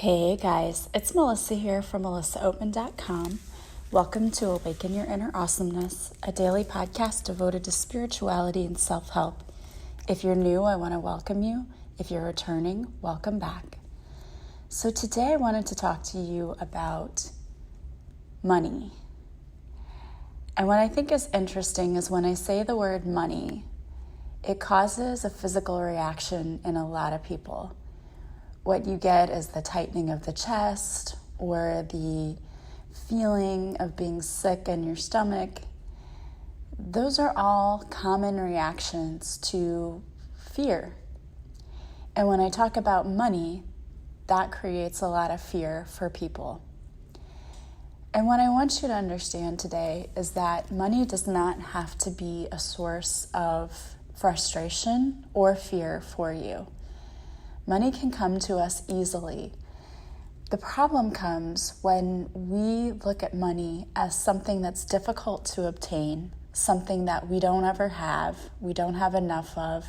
Hey guys, it's Melissa here from melissaoatman.com. Welcome to Awaken Your Inner Awesomeness, a daily podcast devoted to spirituality and self-help. If you're new, I want to welcome you. If you're returning, welcome back. So today I wanted to talk to you about money. And what I think is interesting is when I say the word money, it causes a physical reaction in a lot of people. What you get is the tightening of the chest or the feeling of being sick in your stomach. Those are all common reactions to fear. And when I talk about money, that creates a lot of fear for people. And what I want you to understand today is that money does not have to be a source of frustration or fear for you. Money can come to us easily. The problem comes when we look at money as something that's difficult to obtain, something that we don't ever have, we don't have enough of.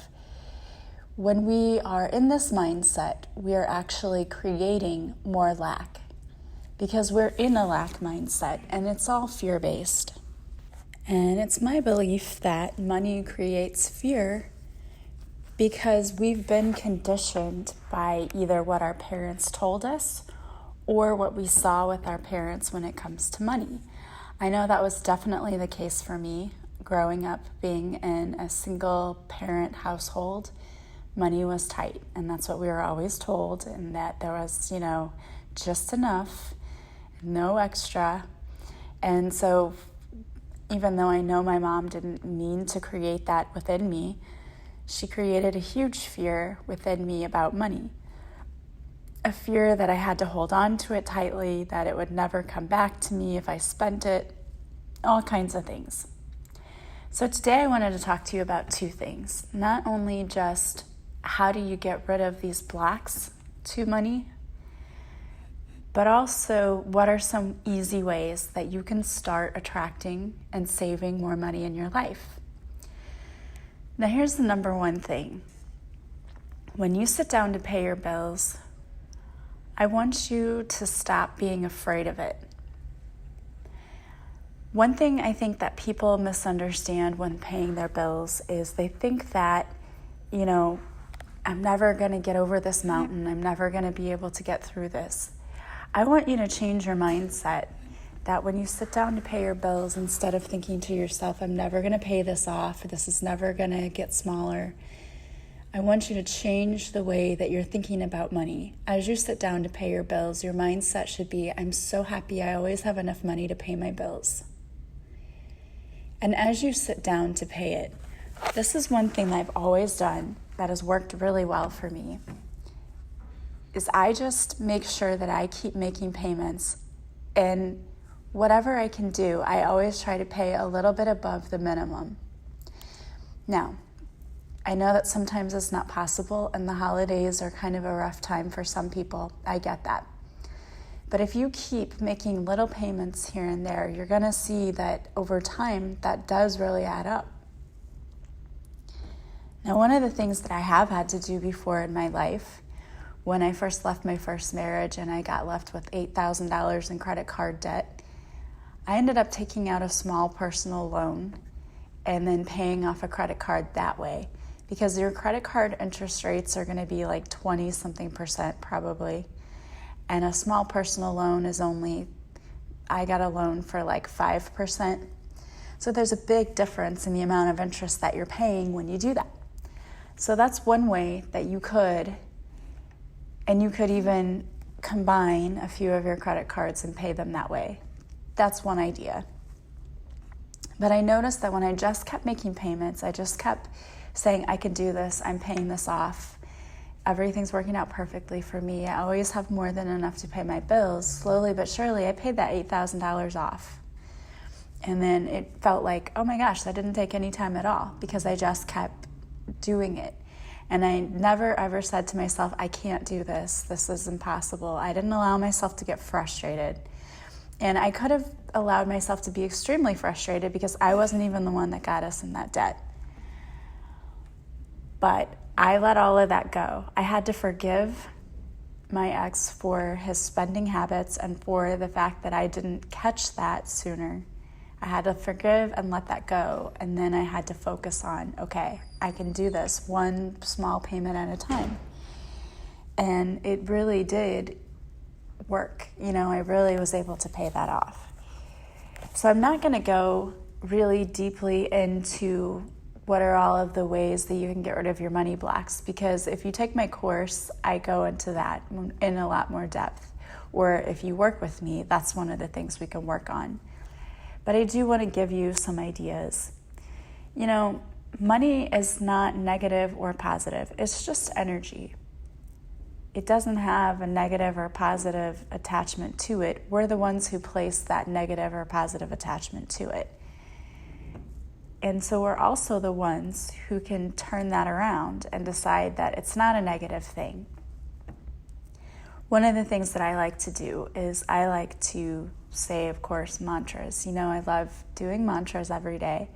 When we are in this mindset, we are actually creating more lack because we're in a lack mindset and it's all fear-based. And it's my belief that money creates fear because we've been conditioned by either what our parents told us or what we saw with our parents when it comes to money. I know that was definitely the case for me growing up, being in a single parent household. Money was tight, and that's what we were always told, and that there was, just enough, no extra. And so even though I know my mom didn't mean to create that within me, she created a huge fear within me about money. A fear that I had to hold on to it tightly, that it would never come back to me if I spent it, all kinds of things. So today I wanted to talk to you about two things. Not only just how do you get rid of these blocks to money, but also what are some easy ways that you can start attracting and saving more money in your life. Now here's the number one thing. When you sit down to pay your bills, I want you to stop being afraid of it. One thing I think that people misunderstand when paying their bills is they think that, I'm never going to get over this mountain. I'm never going to be able to get through this. I want you to change your mindset that when you sit down to pay your bills, instead of thinking to yourself, I'm never going to pay this off, this is never going to get smaller, I want you to change the way that you're thinking about money. As you sit down to pay your bills, your mindset should be, I'm so happy I always have enough money to pay my bills. And as you sit down to pay it, this is one thing that I've always done that has worked really well for me, is I just make sure that I keep making payments, and whatever I can do, I always try to pay a little bit above the minimum. Now, I know that sometimes it's not possible, and the holidays are kind of a rough time for some people. I get that. But if you keep making little payments here and there, you're going to see that over time, that does really add up. Now, one of the things that I have had to do before in my life, when I first left my first marriage and I got left with $8,000 in credit card debt, I ended up taking out a small personal loan and then paying off a credit card that way, because your credit card interest rates are going to be like 20-something% probably, and a small personal loan is I got a loan for like 5%. So there's a big difference in the amount of interest that you're paying when you do that. So that's one way that you could, and you could even combine a few of your credit cards and pay them that way. That's one idea. But I noticed that when I just kept making payments, I just kept saying, I can do this, I'm paying this off, everything's working out perfectly for me, I always have more than enough to pay my bills. Slowly but surely, I paid that $8,000 off. And then it felt like, oh my gosh, that didn't take any time at all, because I just kept doing it. And I never ever said to myself, I can't do this, this is impossible. I didn't allow myself to get frustrated. And I could have allowed myself to be extremely frustrated because I wasn't even the one that got us in that debt. But I let all of that go. I had to forgive my ex for his spending habits and for the fact that I didn't catch that sooner. I had to forgive and let that go. And then I had to focus on, okay, I can do this one small payment at a time. And it really did work. I really was able to pay that off. So I'm not going to go really deeply into what are all of the ways that you can get rid of your money blocks, because if you take my course, I go into that in a lot more depth. Or if you work with me, that's one of the things we can work on. But I do want to give you some ideas. Money is not negative or positive. It's just energy. It doesn't have a negative or positive attachment to it. We're the ones who place that negative or positive attachment to it. And so we're also the ones who can turn that around and decide that it's not a negative thing. One of the things that I like to do is I like to say, of course, mantras. I love doing mantras every day.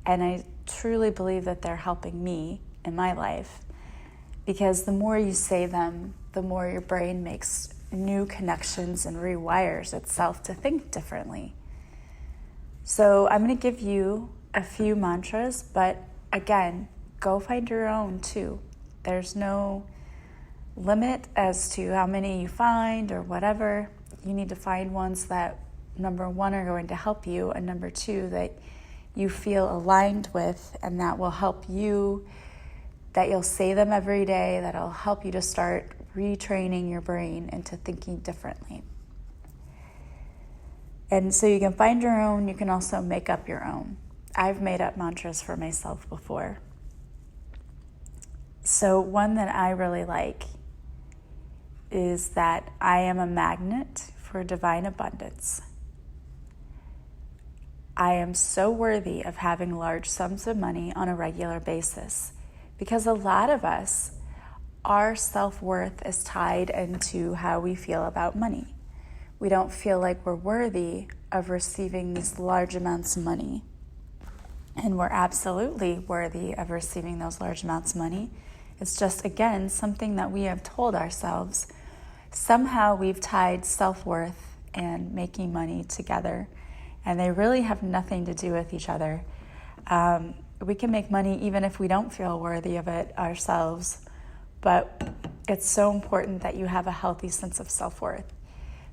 And I truly believe that they're helping me in my life. Because the more you say them, the more your brain makes new connections and rewires itself to think differently. So I'm going to give you a few mantras, but again, go find your own too. There's no limit as to how many you find or whatever. You need to find ones that, number one, are going to help you, and number two, that you feel aligned with and that will help you, that you'll say them every day, that'll help you to start retraining your brain into thinking differently. And so you can find your own, you can also make up your own. I've made up mantras for myself before. So one that I really like is that I am a magnet for divine abundance. I am so worthy of having large sums of money on a regular basis, because a lot of us, our self-worth is tied into how we feel about money. We don't feel like we're worthy of receiving these large amounts of money. And we're absolutely worthy of receiving those large amounts of money. It's just, again, something that we have told ourselves. Somehow we've tied self-worth and making money together, and they really have nothing to do with each other. We can make money even if we don't feel worthy of it ourselves, but it's so important that you have a healthy sense of self-worth.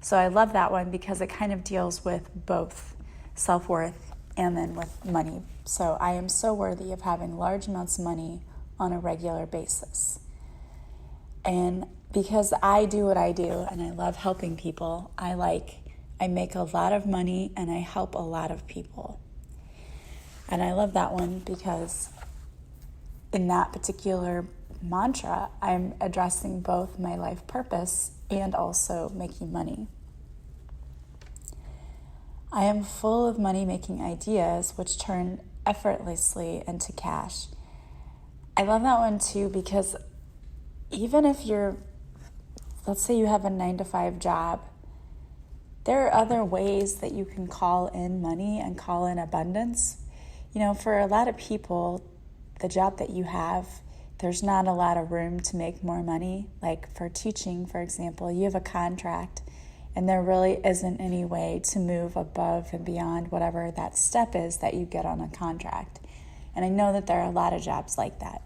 So I love that one because it kind of deals with both self-worth and then with money. So I am so worthy of having large amounts of money on a regular basis. And because I do what I do and I love helping people, I make a lot of money and I help a lot of people. And I love that one because in that particular mantra, I'm addressing both my life purpose and also making money. I am full of money-making ideas which turn effortlessly into cash. I love that one too because even if let's say you have a 9-to-5 job, there are other ways that you can call in money and call in abundance. For a lot of people, the job that you have, there's not a lot of room to make more money. Like for teaching, for example, you have a contract and there really isn't any way to move above and beyond whatever that step is that you get on a contract. And I know that there are a lot of jobs like that.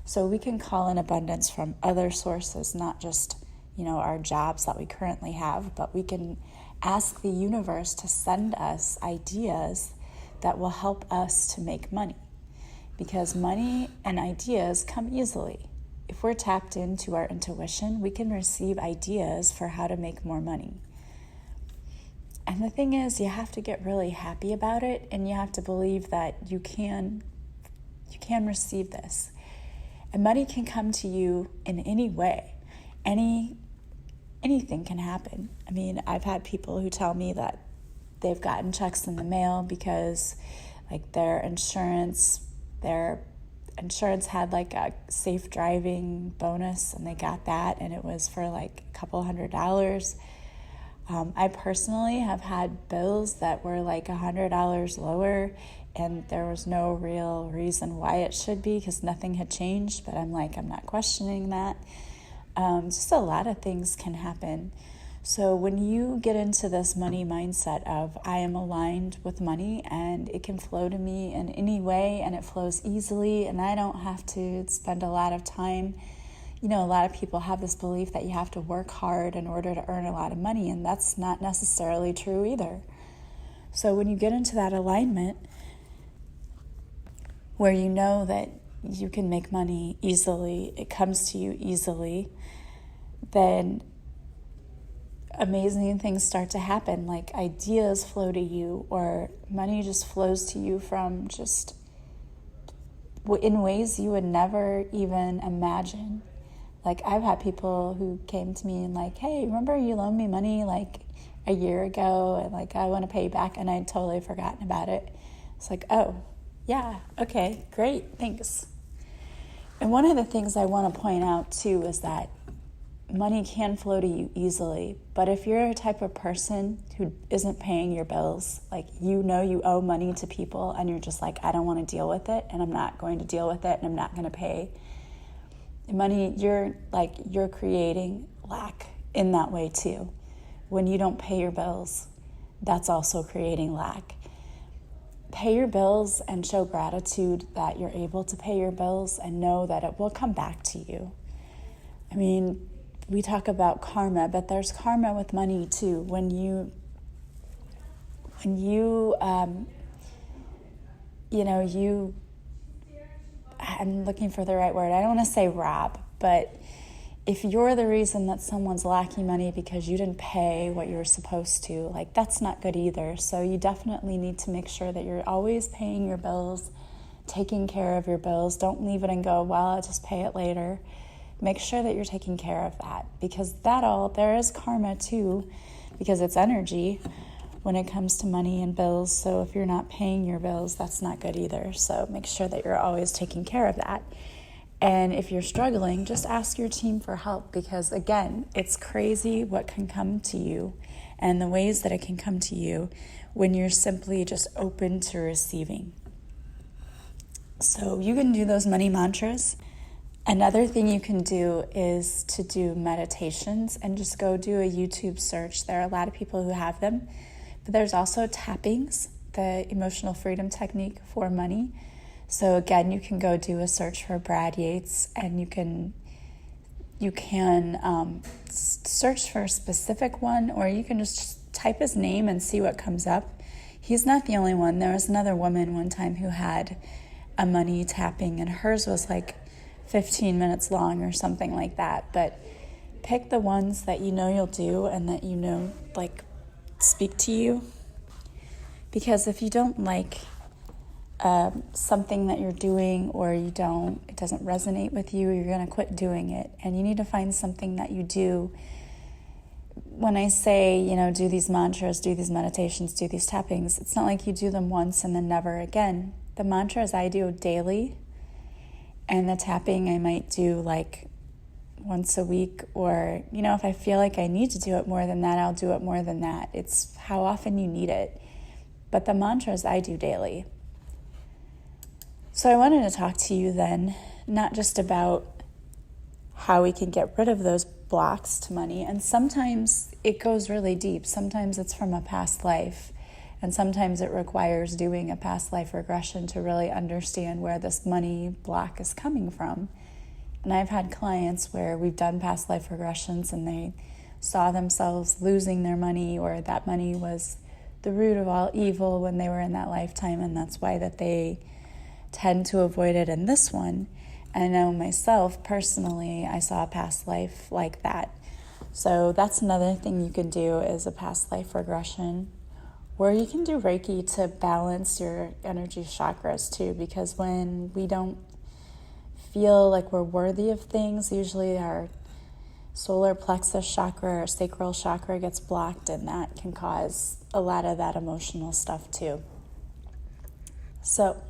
So we can call in abundance from other sources, not just, our jobs that we currently have, but we can ask the universe to send us ideas that will help us to make money. Because money and ideas come easily. If we're tapped into our intuition, we can receive ideas for how to make more money. And the thing is, you have to get really happy about it, and you have to believe that you can receive this. And money can come to you in any way. Anything can happen. I mean, I've had people who tell me that they've gotten checks in the mail because their insurance had a safe driving bonus and they got that and it was for a couple $100. I personally have had bills that were $100 lower and there was no real reason why it should be because nothing had changed, but I'm not questioning that. Just a lot of things can happen. So when you get into this money mindset of I am aligned with money and it can flow to me in any way and it flows easily and I don't have to spend a lot of time. A lot of people have this belief that you have to work hard in order to earn a lot of money, and that's not necessarily true either. So when you get into that alignment where you know that you can make money easily, it comes to you easily, then amazing things start to happen, like ideas flow to you, or money just flows to you from just in ways you would never even imagine. Like, I've had people who came to me and like, hey, remember you loaned me money like a year ago and like I want to pay you back, and I'd totally forgotten about it. It's like, oh yeah, okay, great, thanks. And one of the things I want to point out too is that money can flow to you easily, but if you're a type of person who isn't paying your bills, like you owe money to people and you're just like, I don't want to deal with it and I'm not going to deal with it and I'm not going to pay money, you're creating lack in that way too. When you don't pay your bills, that's also creating lack. Pay your bills and show gratitude that you're able to pay your bills and know that it will come back to you. I mean, we talk about karma, but there's karma with money too. I'm looking for the right word. I don't want to say rob, but if you're the reason that someone's lacking money because you didn't pay what you were supposed to, like that's not good either. So you definitely need to make sure that you're always paying your bills, taking care of your bills. Don't leave it and go, well, I'll just pay it later. Make sure that you're taking care of that, because there is karma too, because it's energy when it comes to money and bills. So if you're not paying your bills, that's not good either. So make sure that you're always taking care of that. And if you're struggling, just ask your team for help, because again, it's crazy what can come to you and the ways that it can come to you when you're simply just open to receiving. So you can do those money mantras. Another thing you can do is to do meditations, and just go do a YouTube search. There are a lot of people who have them, but there's also tappings, the emotional freedom technique for money. So again, you can go do a search for Brad Yates, and you can search for a specific one, or you can just type his name and see what comes up. He's not the only one. There was another woman one time who had a money tapping, and hers was like 15 minutes long or something like that. But pick the ones that you know you'll do and that you know like speak to you, because if you don't like something that you're doing, or it doesn't resonate with you, you're going to quit doing it. And you need to find something that you do. When I say, do these mantras, do these meditations, do these tappings, it's not like you do them once and then never again. The mantras I do daily, and the tapping I might do like once a week, or, if I feel like I need to do it more than that, I'll do it more than that. It's how often you need it. But the mantras I do daily. So I wanted to talk to you then, not just about how we can get rid of those blocks to money. And sometimes it goes really deep. Sometimes it's from a past life. And sometimes it requires doing a past life regression to really understand where this money block is coming from. And I've had clients where we've done past life regressions and they saw themselves losing their money, or that money was the root of all evil when they were in that lifetime, and that's why that they tend to avoid it in this one. And I know myself personally, I saw a past life like that. So that's another thing you can do, is a past life regression. Or you can do Reiki to balance your energy chakras too, because when we don't feel like we're worthy of things, usually our solar plexus chakra or sacral chakra gets blocked, and that can cause a lot of that emotional stuff too. So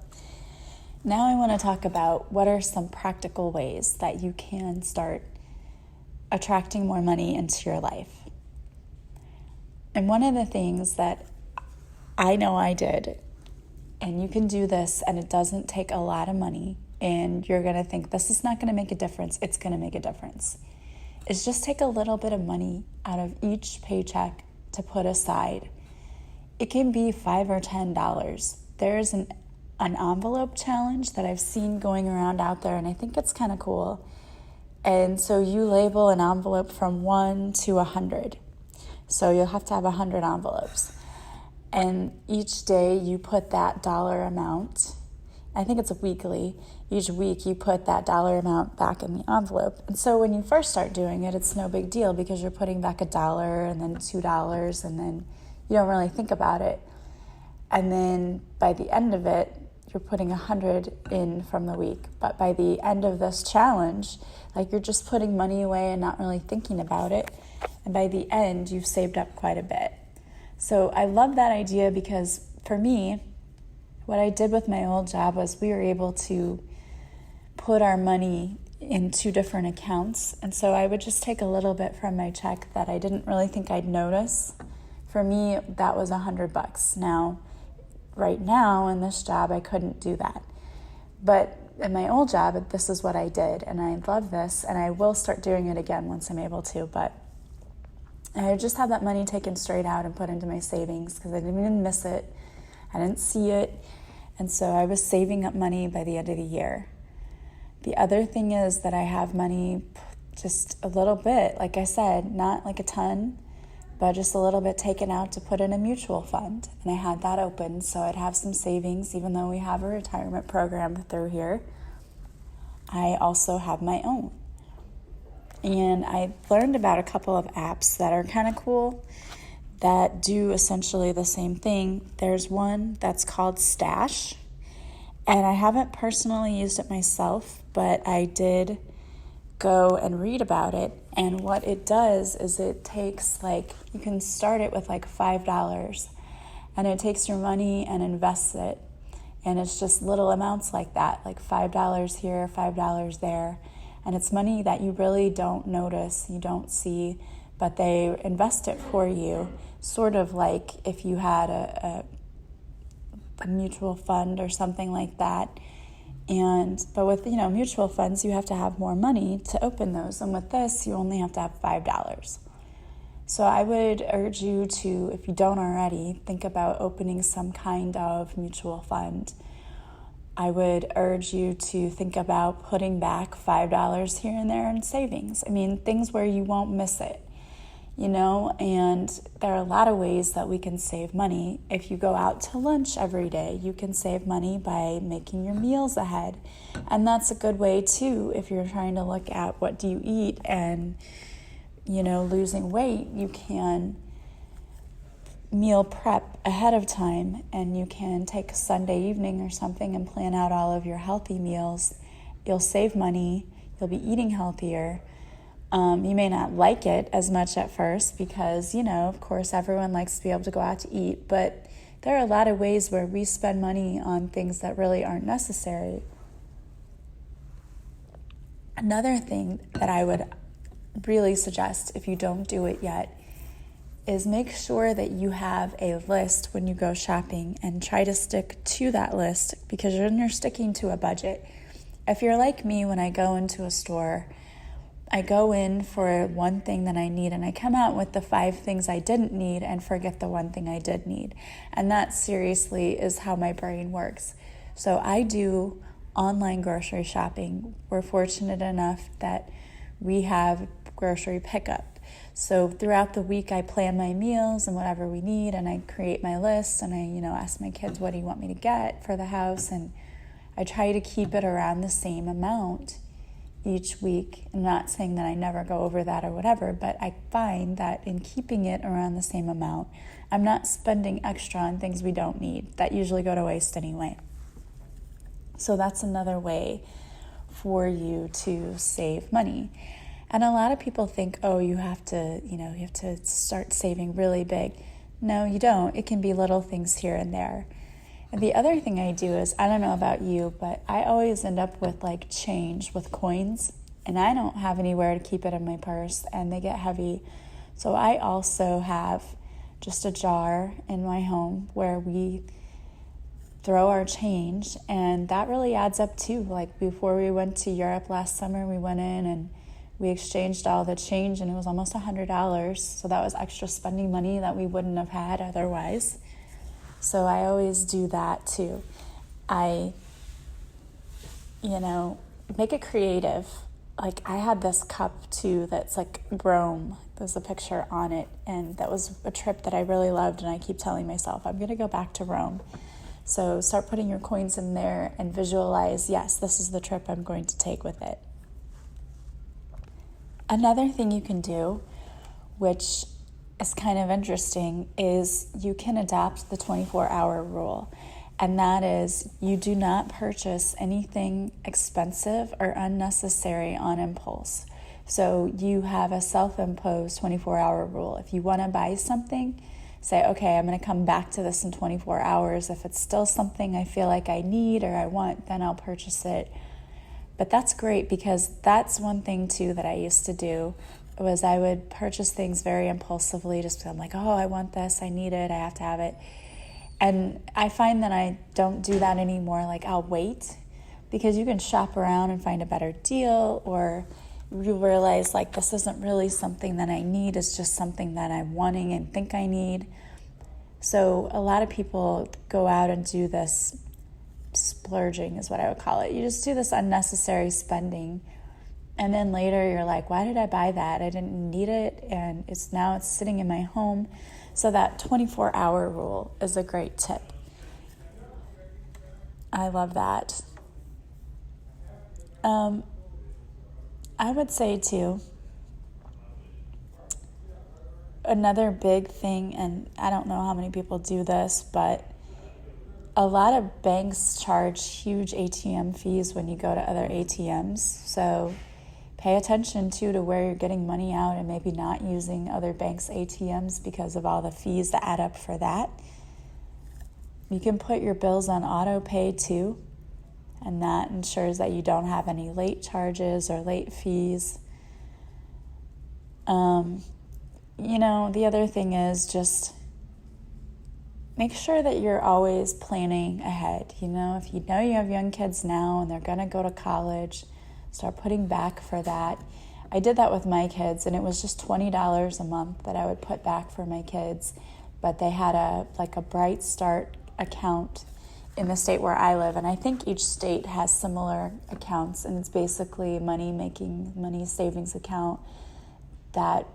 now I want to talk about what are some practical ways that you can start attracting more money into your life. And one of the things that I know I did, and you can do this, and it doesn't take a lot of money, and you're going to think, this is not going to make a difference. It's going to make a difference. is just take a little bit of money out of each paycheck to put aside. It can be $5 or $10. There's an envelope challenge that I've seen going around out there, and I think it's kind of cool. And so you label an envelope from 1 to 100. So you'll have to have 100 envelopes. And each day you put that dollar amount, I think it's a weekly, each week you put that dollar amount back in the envelope. And so when you first start doing it, it's no big deal because you're putting back $1 and then $2 and then you don't really think about it. And then by the end of it, you're putting 100 in from the week. But by the end of this challenge, like you're just putting money away and not really thinking about it. And by the end, you've saved up quite a bit. So I love that idea because for me, what I did with my old job was we were able to put our money in 2 different accounts. And so I would just take a little bit from my check that I didn't really think I'd notice. For me, that was $100. Now, right now in this job, I couldn't do that. But in my old job, this is what I did. And I love this. And I will start doing it again once I'm able to. But I just have that money taken straight out and put into my savings because I didn't even miss it. I didn't see it. And so I was saving up money by the end of the year. The other thing is that I have money, just a little bit, like I said, not like a ton, but just a little bit taken out to put in a mutual fund. And I had that open so I'd have some savings, even though we have a retirement program through here. I also have my own. And I learned about a couple of apps that are kind of cool that do essentially the same thing. There's one that's called Stash, and I haven't personally used it myself, but I did go and read about it. And what it does is it takes you can start it with $5, and it takes your money and invests it. And it's just little amounts like that, like $5 here, $5 there. And it's money that you really don't notice, you don't see, but they invest it for you, sort of like if you had a mutual fund or something like that. But with mutual funds, you have to have more money to open those. And with this, you only have to have $5. So I would urge you to, if you don't already, think about opening some kind of mutual fund. I would urge you to think about putting back $5 here and there in savings. I mean, things where you won't miss it, and there are a lot of ways that we can save money. If you go out to lunch every day, you can save money by making your meals ahead. And that's a good way too, if you're trying to look at what do you eat and, losing weight, you can meal prep ahead of time, and you can take a Sunday evening or something and plan out all of your healthy meals. You'll save money, you'll be eating healthier. You may not like it as much at first because, of course, everyone likes to be able to go out to eat, but there are a lot of ways where we spend money on things that really aren't necessary. Another thing that I would really suggest, if you don't do it yet, is make sure that you have a list when you go shopping and try to stick to that list, because you're sticking to a budget. If you're like me, when I go into a store, I go in for one thing that I need and I come out with the 5 things I didn't need and forget the one thing I did need. And that seriously is how my brain works. So I do online grocery shopping. We're fortunate enough that we have grocery pickup. So throughout the week, I plan my meals and whatever we need, and I create my list, and I, ask my kids, what do you want me to get for the house? And I try to keep it around the same amount each week. I'm not saying that I never go over that or whatever, but I find that in keeping it around the same amount, I'm not spending extra on things we don't need that usually go to waste anyway. So that's another way for you to save money. And a lot of people think, you have to start saving really big. No, you don't. It can be little things here and there. And the other thing I do is, I don't know about you, but I always end up with change, with coins, and I don't have anywhere to keep it in my purse, and they get heavy. So I also have just a jar in my home where we throw our change, and that really adds up too. Before we went to Europe last summer, we went in and We exchanged all the change, and it was almost $100. So that was extra spending money that we wouldn't have had otherwise. So I always do that too. I, make it creative. Like, I had this cup too that's like Rome. There's a picture on it, and that was a trip that I really loved, and I keep telling myself I'm going to go back to Rome. So start putting your coins in there and visualize, yes, this is the trip I'm going to take with it. Another thing you can do, which is kind of interesting, is you can adopt the 24-hour rule. And that is, you do not purchase anything expensive or unnecessary on impulse. So you have a self-imposed 24-hour rule. If you want to buy something, say, okay, I'm going to come back to this in 24 hours. If it's still something I feel like I need or I want, then I'll purchase it. But that's great, because that's one thing too that I used to do, was I would purchase things very impulsively, just because I'm like, oh, I want this, I need it, I have to have it. And I find that I don't do that anymore. Like, I'll wait, because you can shop around and find a better deal, or you realize like this isn't really something that I need, it's just something that I'm wanting and think I need. So a lot of people go out and do this splurging is what I would call it. You just do this unnecessary spending, and then later you're like, why did I buy that? I didn't need it, and it's sitting in my home. So that 24-hour rule is a great tip. I love that. I would say too, another big thing, and I don't know how many people do this, but a lot of banks charge huge ATM fees when you go to other ATMs. So pay attention to where you're getting money out, and maybe not using other banks' ATMs because of all the fees that add up for that. You can put your bills on auto pay too, and that ensures that you don't have any late charges or late fees. The other thing is just make sure that you're always planning ahead. If you know you have young kids now and they're going to go to college, start putting back for that. I did that with my kids, and it was just $20 a month that I would put back for my kids. But they had a Bright Start account in the state where I live, and I think each state has similar accounts, and it's basically money savings account that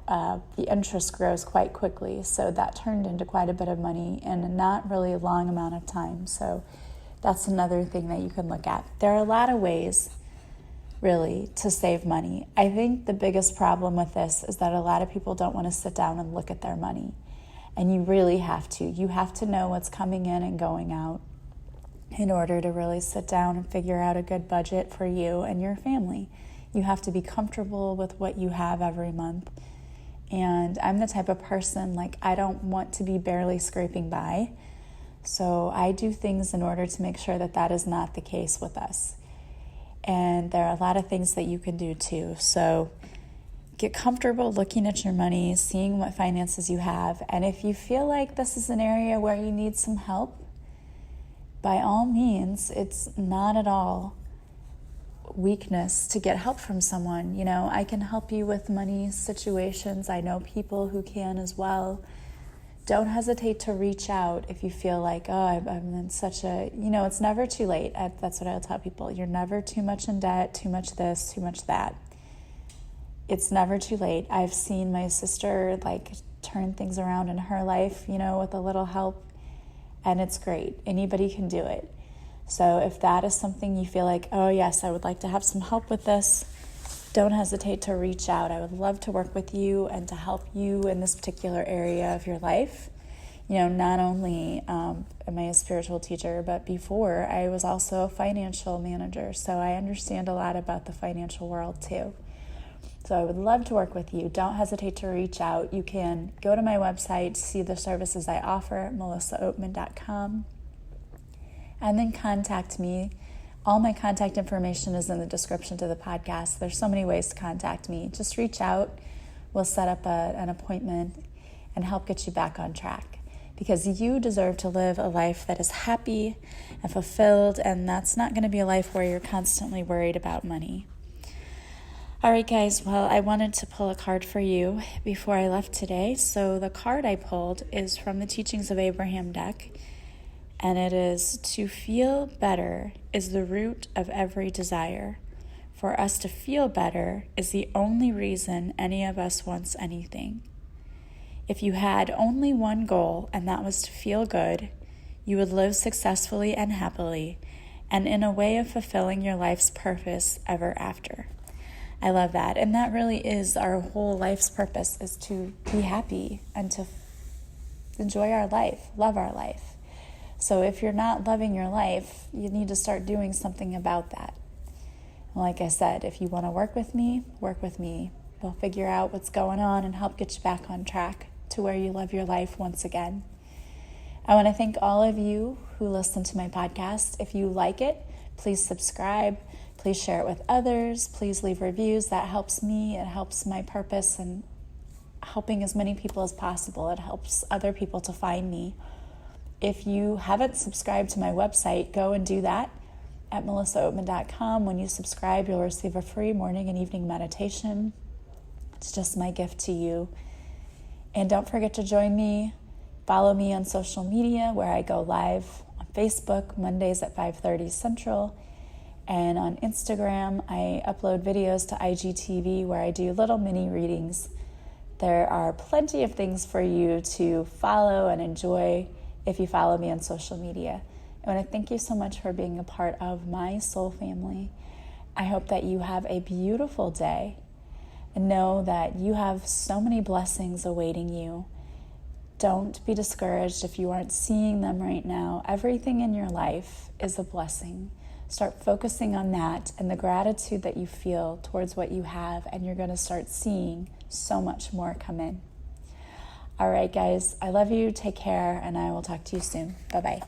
the interest grows quite quickly. So that turned into quite a bit of money in a not really long amount of time. So that's another thing that you can look at. There are a lot of ways really to save money. I think the biggest problem with this is that a lot of people don't want to sit down and look at their money. And you really have to. You have to know what's coming in and going out in order to really sit down and figure out a good budget for you and your family. You have to be comfortable with what you have every month. And I'm the type of person, I don't want to be barely scraping by. So I do things in order to make sure that is not the case with us. And there are a lot of things that you can do too. So get comfortable looking at your money, seeing what finances you have. And if you feel like this is an area where you need some help, by all means, it's not at all weakness to get help from someone. I can help you with money situations. I know people who can as well. Don't hesitate to reach out if you feel like, I'm in such a, it's never too late. That's what I'll tell people. You're never too much in debt, too much this, too much that. It's never too late. I've seen my sister turn things around in her life, with a little help, and it's great. Anybody can do it. So if that is something you feel like, oh yes, I would like to have some help with this, don't hesitate to reach out. I would love to work with you and to help you in this particular area of your life. Not only am I a spiritual teacher, but before I was also a financial manager. So I understand a lot about the financial world too. So I would love to work with you. Don't hesitate to reach out. You can go to my website, see the services I offer at melissaoatman.com, and then contact me. All my contact information is in the description to the podcast. There's so many ways to contact me. Just reach out. We'll set up an appointment and help get you back on track, because you deserve to live a life that is happy and fulfilled, and that's not going to be a life where you're constantly worried about money. All right, guys, well, I wanted to pull a card for you before I left today. So the card I pulled is from the Teachings of Abraham deck, and it is, to feel better is the root of every desire. For us to feel better is the only reason any of us wants anything. If you had only one goal, and that was to feel good, you would live successfully and happily, and in a way of fulfilling your life's purpose ever after. I love that. And that really is our whole life's purpose, is to be happy and to enjoy our life, love our life. So if you're not loving your life, you need to start doing something about that. Like I said, if you want to work with me, work with me. We'll figure out what's going on and help get you back on track to where you love your life once again. I want to thank all of you who listen to my podcast. If you like it, please subscribe. Please share it with others. Please leave reviews. That helps me. It helps my purpose and helping as many people as possible. It helps other people to find me. If you haven't subscribed to my website, go and do that at melissaoatman.com. When you subscribe, you'll receive a free morning and evening meditation. It's just my gift to you. And don't forget to join me. Follow me on social media, where I go live on Facebook Mondays at 5:30 Central. And on Instagram, I upload videos to IGTV where I do little mini readings. There are plenty of things for you to follow and enjoy if you follow me on social media. I want to thank you so much for being a part of my soul family. I hope that you have a beautiful day and know that you have so many blessings awaiting you. Don't be discouraged if you aren't seeing them right now. Everything in your life is a blessing. Start focusing on that and the gratitude that you feel towards what you have, and you're going to start seeing so much more come in. All right, guys, I love you. Take care, and I will talk to you soon. Bye-bye.